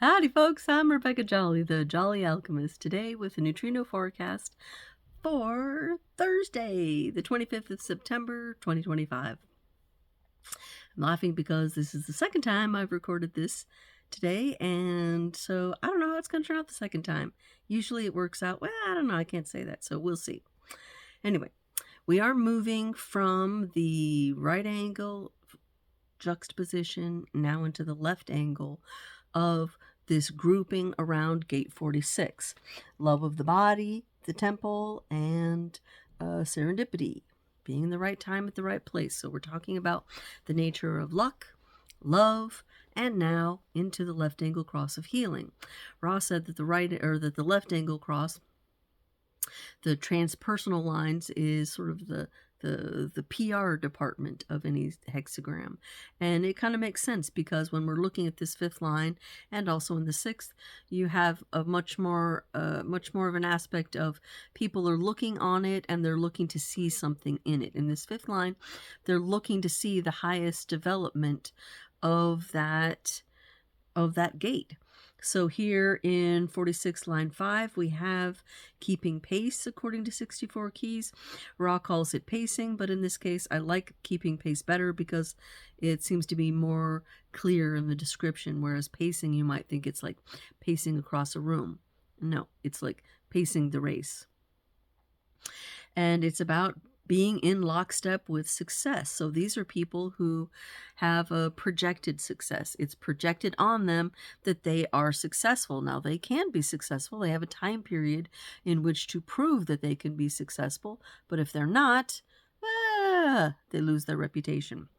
Howdy, folks. I'm Rebecca Jolly, the Jolly Alchemist, today with a neutrino forecast for Thursday, the 25th of September, 2025. I'm laughing because this is the second time I've recorded this today, and so I don't know how it's going to turn out the second time. Usually it works out. Well, I don't know. I can't say that, so we'll see. Anyway, we are moving from the right angle juxtaposition now into the left angle of this grouping around gate 46. Love of the body, the temple, and serendipity. Being in the right time at the right place. So we're talking about the nature of luck, love, and now into the left angle cross of healing. Ross said that the left angle cross, the transpersonal lines, is sort of the PR department of any hexagram. And it kind of makes sense because when we're looking at this fifth line and also in the sixth, you have a much more of an aspect of people are looking on it and they're looking to see something in it. In this fifth line, they're looking to see the highest development of that gate. So here in 46 line 5, we have keeping pace according to 64 keys. Ra calls it pacing, but in this case, I like keeping pace better because it seems to be more clear in the description, whereas pacing, you might think it's like pacing across a room. No, it's like pacing the race. And it's about being in lockstep with success. So these are people who have a projected success. It's projected on them that they are successful. Now, they can be successful. They have a time period in which to prove that they can be successful. But if they're not, they lose their reputation.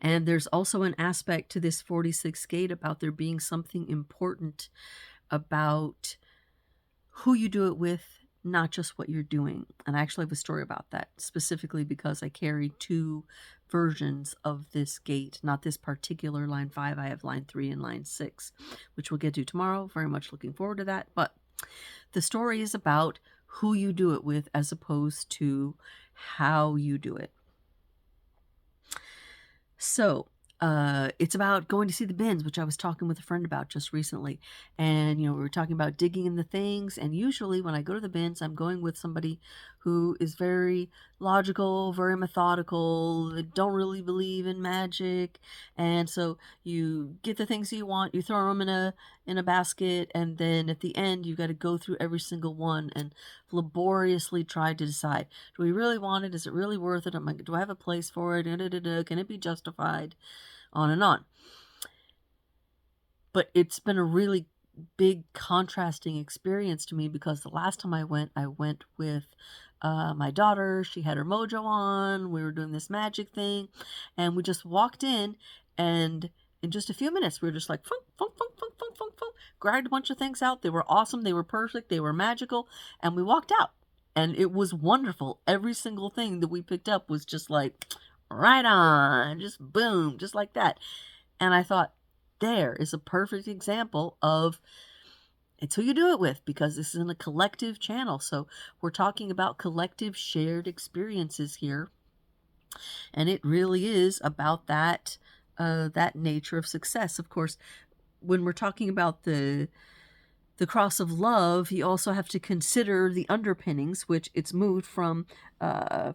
And there's also an aspect to this 46 gate about there being something important about who you do it with, not just what you're doing. And I actually have a story about that, specifically because I carry two versions of this gate, not this particular line 5. I have line 3 and line 6, which we'll get to tomorrow. Very much looking forward to that. But the story is about who you do it with as opposed to how you do it. So it's about going to see the bins, which I was talking with a friend about just recently. And, we were talking about digging in the things. And usually when I go to the bins, I'm going with somebody who is very logical, very methodical, they don't really believe in magic. And so you get the things you want, you throw them in a basket, and then at the end, you got to go through every single one and laboriously try to decide, do we really want it? Is it really worth it? Do I have a place for it? Can it be justified? On and on. But it's been a really big contrasting experience to me because the last time I went with my daughter. She had her mojo on. We were doing this magic thing, and we just walked in, and in just a few minutes, we were just like, funk, funk, funk, funk, funk, funk, funk, grabbed a bunch of things out. They were awesome. They were perfect. They were magical. And we walked out, and it was wonderful. Every single thing that we picked up was just like, right on, just boom, just like that. And I thought, there is a perfect example of it's who you do it with, because this is in a collective channel. So we're talking about collective shared experiences here. And it really is about that nature of success. Of course, when we're talking about the cross of love, you also have to consider the underpinnings, which it's moved from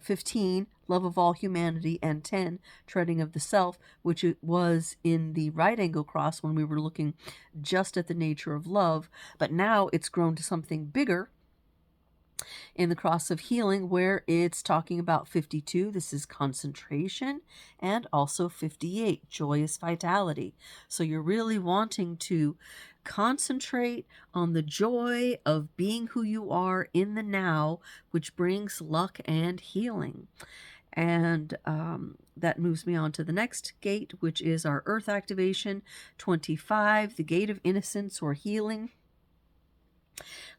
15, love of all humanity, and 10, treading of the self, which it was in the right angle cross when we were looking just at the nature of love. But now it's grown to something bigger in the cross of healing, where it's talking about 52, this is concentration, and also 58, joyous vitality. So you're really wanting to concentrate on the joy of being who you are in the now, which brings luck and healing. And that moves me on to the next gate, which is our earth activation, 25, the gate of innocence or healing.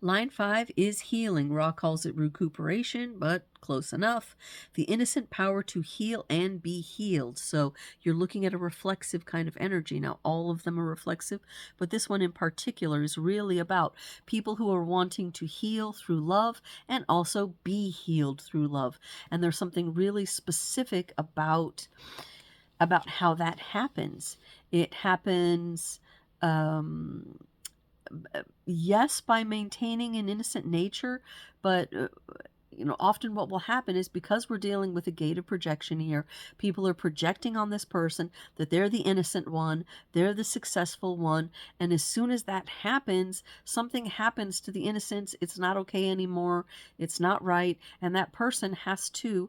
Line 5 is healing. Ra calls it recuperation, but close enough. The innocent power to heal and be healed. So you're looking at a reflexive kind of energy. Now, all of them are reflexive, but this one in particular is really about people who are wanting to heal through love and also be healed through love. And there's something really specific about how that happens. It happens um, yes, by maintaining an innocent nature, but often what will happen is because we're dealing with a gate of projection here, people are projecting on this person that they're the innocent one, they're the successful one, and as soon as that happens, something happens to the innocence. It's not okay anymore. It's not right, and that person has to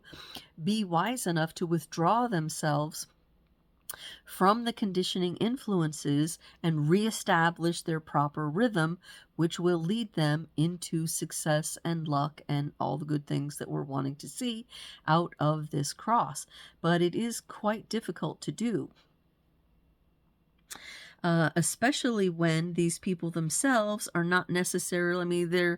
be wise enough to withdraw themselves from the conditioning influences and reestablish their proper rhythm, which will lead them into success and luck and all the good things that we're wanting to see out of this cross. But it is quite difficult to do. Especially when these people themselves are not necessarily, I mean,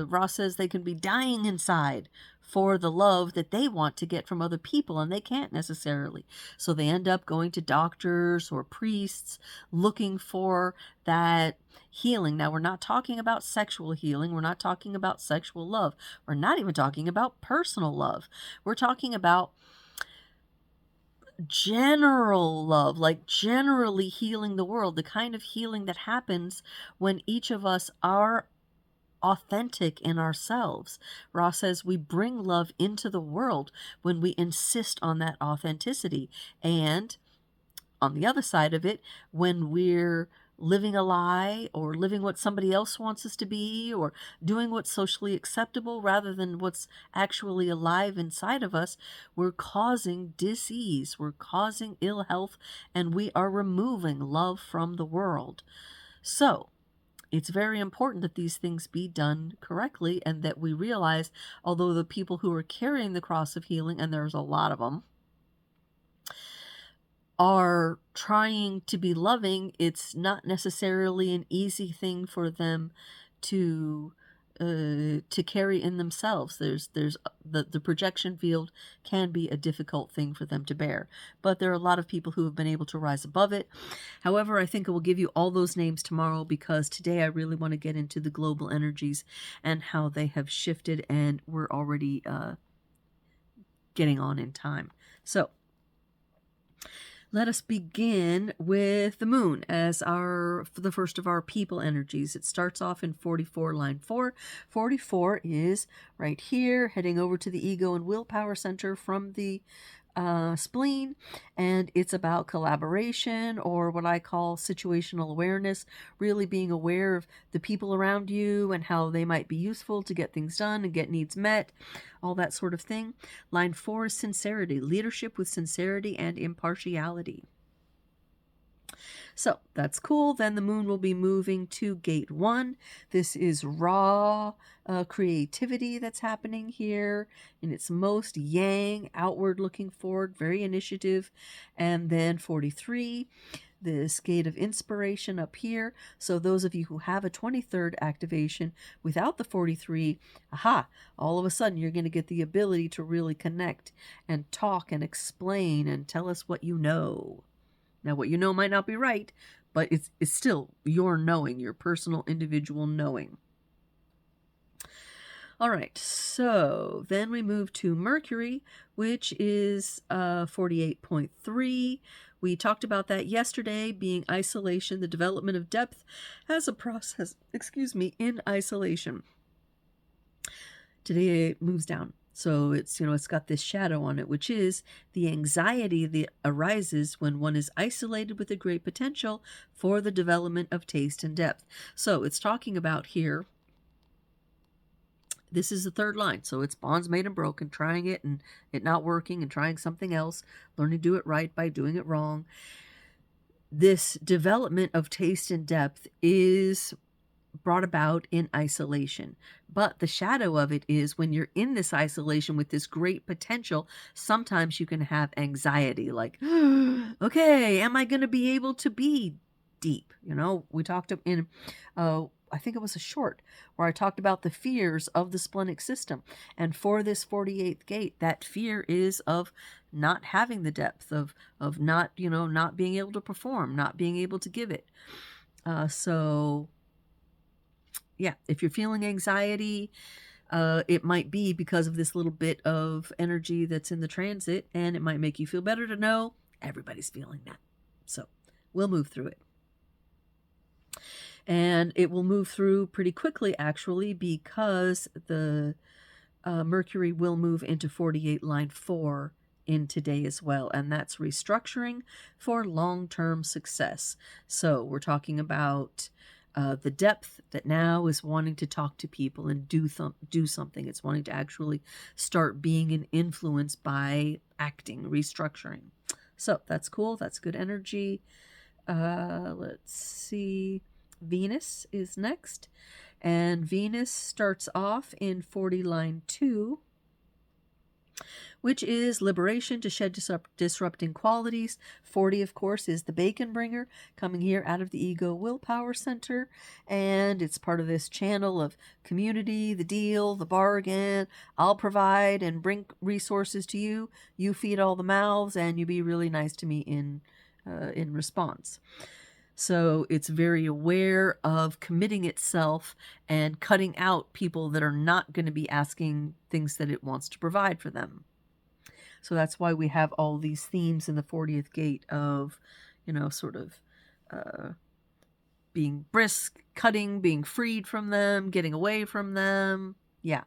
Ross says they can be dying inside for the love that they want to get from other people, and they can't necessarily. So they end up going to doctors or priests looking for that healing. Now, we're not talking about sexual healing. We're not talking about sexual love. We're not even talking about personal love. We're talking about general love, like generally healing the world, the kind of healing that happens when each of us are authentic in ourselves. Ross says we bring love into the world when we insist on that authenticity. And on the other side of it, when we're living a lie or living what somebody else wants us to be or doing what's socially acceptable rather than what's actually alive inside of us, we're causing dis-ease, we're causing ill health, and we are removing love from the world. So it's very important that these things be done correctly and that we realize, although the people who are carrying the cross of healing, and there's a lot of them, are trying to be loving, it's not necessarily an easy thing for them to carry in themselves. There's the projection field can be a difficult thing for them to bear, but there are a lot of people who have been able to rise above it. However, I think I will give you all those names tomorrow, because today I really want to get into the global energies and how they have shifted, and we're already getting on in time. So let us begin with the moon as the first of our people energies. It starts off in 44, line 4. 44 is right here, heading over to the ego and willpower center from the spleen, and it's about collaboration, or what I call situational awareness, really being aware of the people around you and how they might be useful to get things done and get needs met, all that sort of thing. Line 4 is sincerity, leadership with sincerity and impartiality. So that's cool. Then the moon will be moving to gate 1. This is raw creativity that's happening here in its most yang, outward looking forward, very initiative. And then 43, this gate of inspiration up here. So those of you who have a 23rd activation without the 43, all of a sudden you're going to get the ability to really connect and talk and explain and tell us what you know. Now, what you know might not be right, but it's still your knowing, your personal individual knowing. All right, so then we move to Mercury, which is 48.3. We talked about that yesterday, being isolation, the development of depth as a process, in isolation. Today it moves down. So it's got this shadow on it, which is the anxiety that arises when one is isolated with a great potential for the development of taste and depth. So it's talking about here, this is the third line. So it's bonds made and broken, trying it and it not working and trying something else, learning to do it right by doing it wrong. This development of taste and depth is brought about in isolation. But the shadow of it is when you're in this isolation with this great potential, sometimes you can have anxiety, like, okay, am I going to be able to be deep? We talked in, I think it was a short where I talked about the fears of the splenic system. And for this 48th gate, that fear is of not having the depth, of not, not being able to perform, not being able to give it. So yeah, if you're feeling anxiety, it might be because of this little bit of energy that's in the transit, and it might make you feel better to know everybody's feeling that. So we'll move through it. And it will move through pretty quickly, actually, because the Mercury will move into 48 line 4 in today as well, and that's restructuring for long-term success. So we're talking about the depth that now is wanting to talk to people and do something. It's wanting to actually start being an influence by acting, restructuring. So that's cool. That's good energy. Let's see. Venus is next. And Venus starts off in 40 line 2, which is liberation to shed disrupting qualities. 40, of course, is the bacon bringer, coming here out of the ego willpower center. And it's part of this channel of community, the deal, the bargain. I'll provide and bring resources to you. You feed all the mouths, and you be really nice to me in response. So it's very aware of committing itself and cutting out people that are not going to be asking things that it wants to provide for them. So that's why we have all these themes in the 40th gate of, sort of being brisk, cutting, being freed from them, getting away from them. Yeah.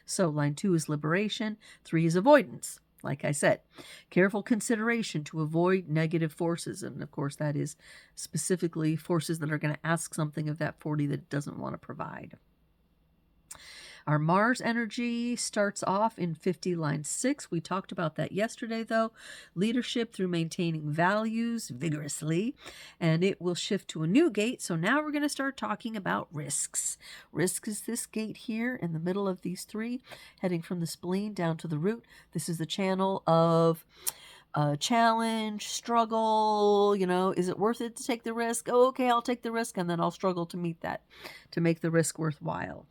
So line 2 is liberation. 3 is avoidance. Like I said, careful consideration to avoid negative forces. And of course, that is specifically forces that are going to ask something of that 40 that it doesn't want to provide. Our Mars energy starts off in 50 line 6. We talked about that yesterday, though. Leadership through maintaining values vigorously. And it will shift to a new gate. So now we're going to start talking about risks. Risk is this gate here in the middle of these 3, heading from the spleen down to the root. This is the channel of challenge, struggle, is it worth it to take the risk? Oh, okay, I'll take the risk, and then I'll struggle to meet that, to make the risk worthwhile.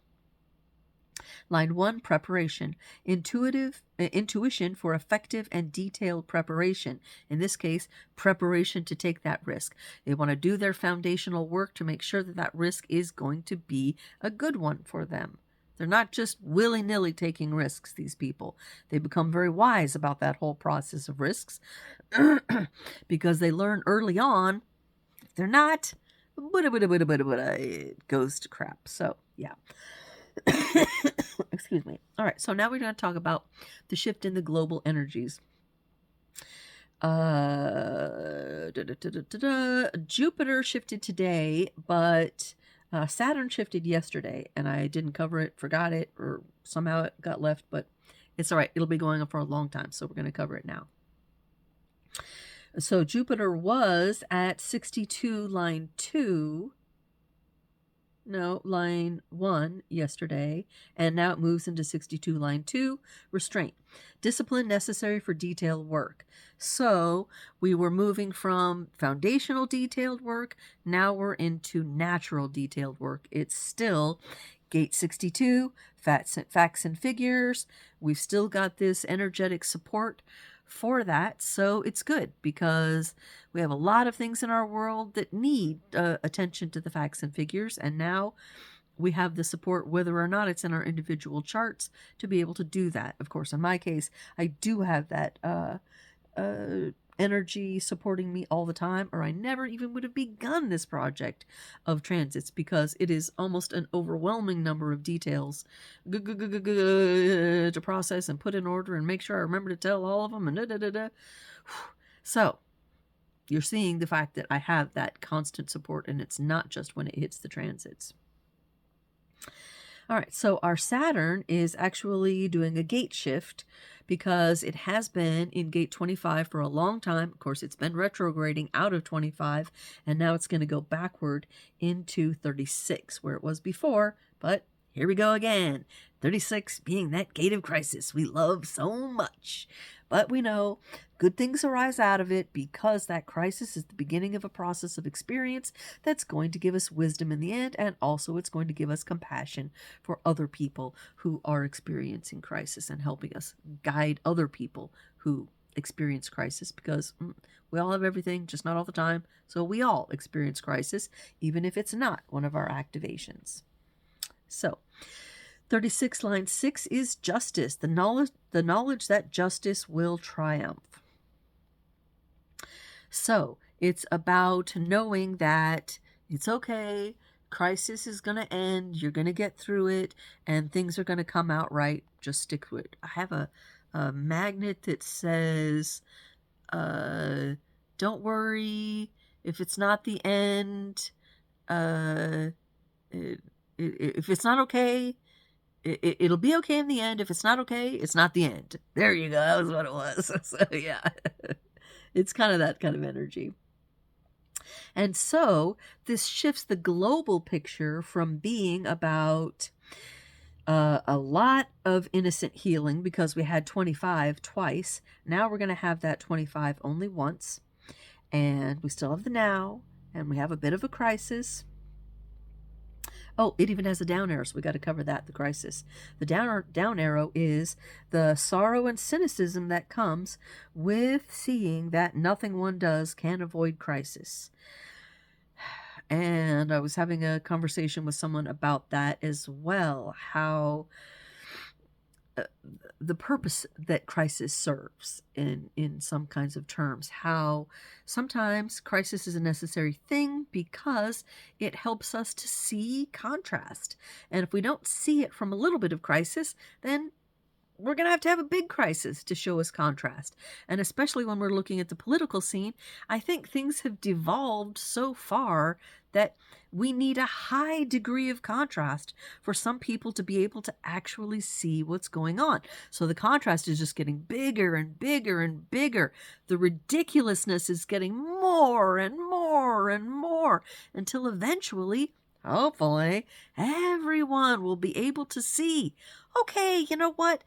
Line 1, preparation. Intuition for effective and detailed preparation. In this case, preparation to take that risk. They want to do their foundational work to make sure that that risk is going to be a good one for them. They're not just willy-nilly taking risks, these people. They become very wise about that whole process of risks because they learn early on, if they're not, it goes to crap. So, yeah. Excuse me. All right, so now we're going to talk about the shift in the global energies. Jupiter shifted today, but Saturn shifted yesterday, and I didn't cover it, forgot it, or somehow it got left, but it's all right. It'll be going on for a long time, so we're going to cover it now. So Jupiter was at 62 line 2. No, line 1 yesterday, and now it moves into 62 line 2, restraint. Discipline necessary for detailed work. So we were moving from foundational detailed work, now we're into natural detailed work. It's still gate 62, facts and figures. We've still got this energetic support for that, so it's good because we have a lot of things in our world that need attention to the facts and figures, and now we have the support, whether or not it's in our individual charts, to be able to do that. Of course, in my case, I do have that energy supporting me all the time, or I never even would have begun this project of transits, because it is almost an overwhelming number of details to process and put in order and make sure I remember to tell all of them and So you're seeing the fact that I have that constant support, and it's not just when it hits the transits. All right, so our Saturn is actually doing a gate shift because it has been in gate 25 for a long time. Of course, it's been retrograding out of 25, and now it's going to go backward into 36, where it was before, but here we go again. 36 being that gate of crisis we love so much. But we know good things arise out of it because that crisis is the beginning of a process of experience that's going to give us wisdom in the end, and also it's going to give us compassion for other people who are experiencing crisis and helping us guide other people who experience crisis, because we all have everything, just not all the time. So we all experience crisis, even if it's not one of our activations. So 36 line 6 is justice, the knowledge that justice will triumph. So it's about knowing that it's okay Crisis is going to end. You're going to get through it, and things are going to come out right. Just stick to it. I have a magnet that says, don't worry if it's not the end. If it's not okay, it'll be okay in the end. If it's not okay, it's not the end. There you go. That was what it was. So yeah, it's kind of that kind of energy. And so this shifts the global picture from being about a lot of innocent healing, because we had 25 twice. Now we're going to have that 25 only once. And we still have the now, and we have a bit of a crisis. Oh, it even has a down arrow, so we got to cover that, the crisis. The down arrow is the sorrow and cynicism that comes with seeing that nothing one does can avoid crisis. And I was having a conversation with someone about that as well, how the purpose that crisis serves in some kinds of terms, how sometimes crisis is a necessary thing because it helps us to see contrast. And if we don't see it from a little bit of crisis, then we're going to have a big crisis to show us contrast. And especially when we're looking at the political scene, I think things have devolved so far that we need a high degree of contrast for some people to be able to actually see what's going on. So the contrast is just getting bigger and bigger and bigger. The ridiculousness is getting more and more and more, until eventually, hopefully, everyone will be able to see, okay, you know what?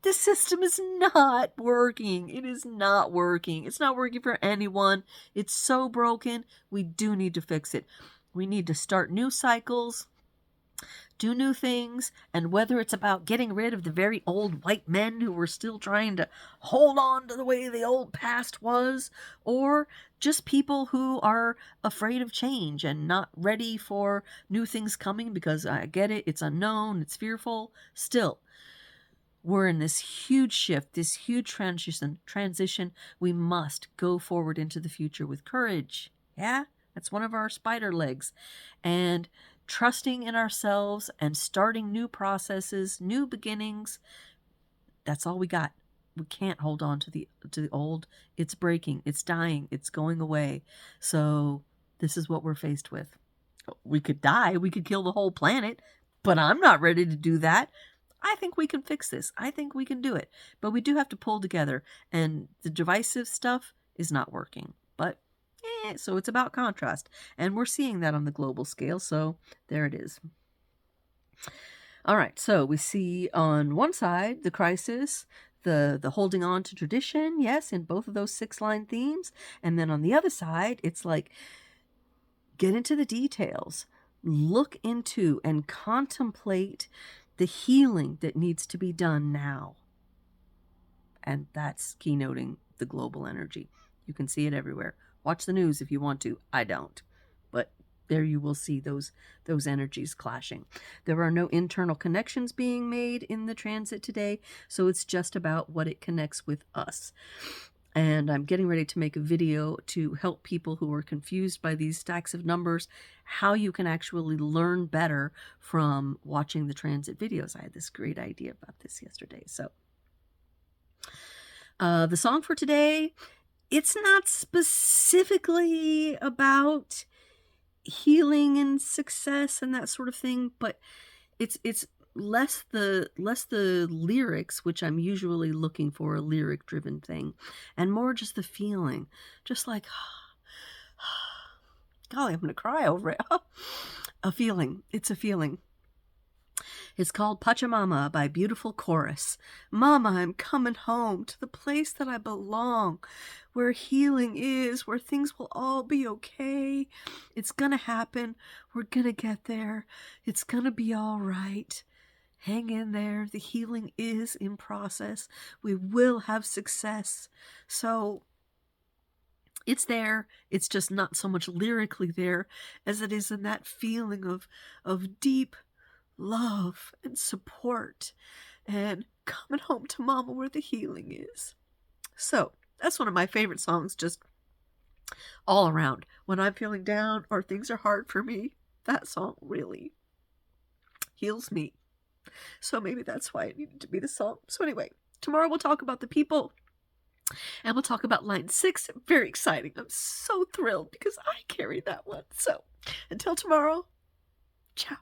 This system is not working. It is not working. It's not working for anyone. It's so broken. We do need to fix it. We need to start new cycles, do new things, and whether it's about getting rid of the very old white men who were still trying to hold on to the way the old past was, or just people who are afraid of change and not ready for new things coming because, I get it, it's unknown, it's fearful, still. We're in this huge shift, this huge transition. We must go forward into the future with courage. Yeah, that's one of our spider legs. And trusting in ourselves and starting new processes, new beginnings. That's all we got. We can't hold on to the old. It's breaking, it's dying, it's going away. So this is what we're faced with. We could die, we could kill the whole planet, but I'm not ready to do that. I think we can fix this. I think we can do it. But we do have to pull together. And the divisive stuff is not working. But, so it's about contrast. And we're seeing that on the global scale. So there it is. All right. So we see on one side the crisis, the holding on to tradition. Yes, in both of those 6-line themes. And then on the other side, it's like, get into the details. Look into and contemplate the healing that needs to be done now. And that's keynoting the global energy. You can see it everywhere. Watch the news if you want to. I don't. But there you will see those energies clashing. There are no internal connections being made in the transit today, so it's just about what it connects with us. And I'm getting ready to make a video to help people who are confused by these stacks of numbers, how you can actually learn better from watching the transit videos. I had this great idea about this yesterday. So the song for today, it's not specifically about healing and success and that sort of thing, but it's less the lyrics, which I'm usually looking for, a lyric driven thing, and more just the feeling, just like, golly, I'm gonna cry over it. A feeling. It's a feeling. It's called Pachamama by Beautiful Chorus. Mama, I'm coming home to the place that I belong, where healing is, where things will all be okay. It's gonna happen. We're gonna get there. It's gonna be all right. Hang in there. The healing is in process. We will have success. So it's there. It's just not so much lyrically there as it is in that feeling of deep love and support and coming home to mama where the healing is. So that's one of my favorite songs, just all around. When I'm feeling down or things are hard for me, that song really heals me. So maybe that's why it needed to be the song. So anyway, tomorrow we'll talk about the people. And we'll talk about line 6. Very exciting. I'm so thrilled because I carried that one. So until tomorrow, ciao.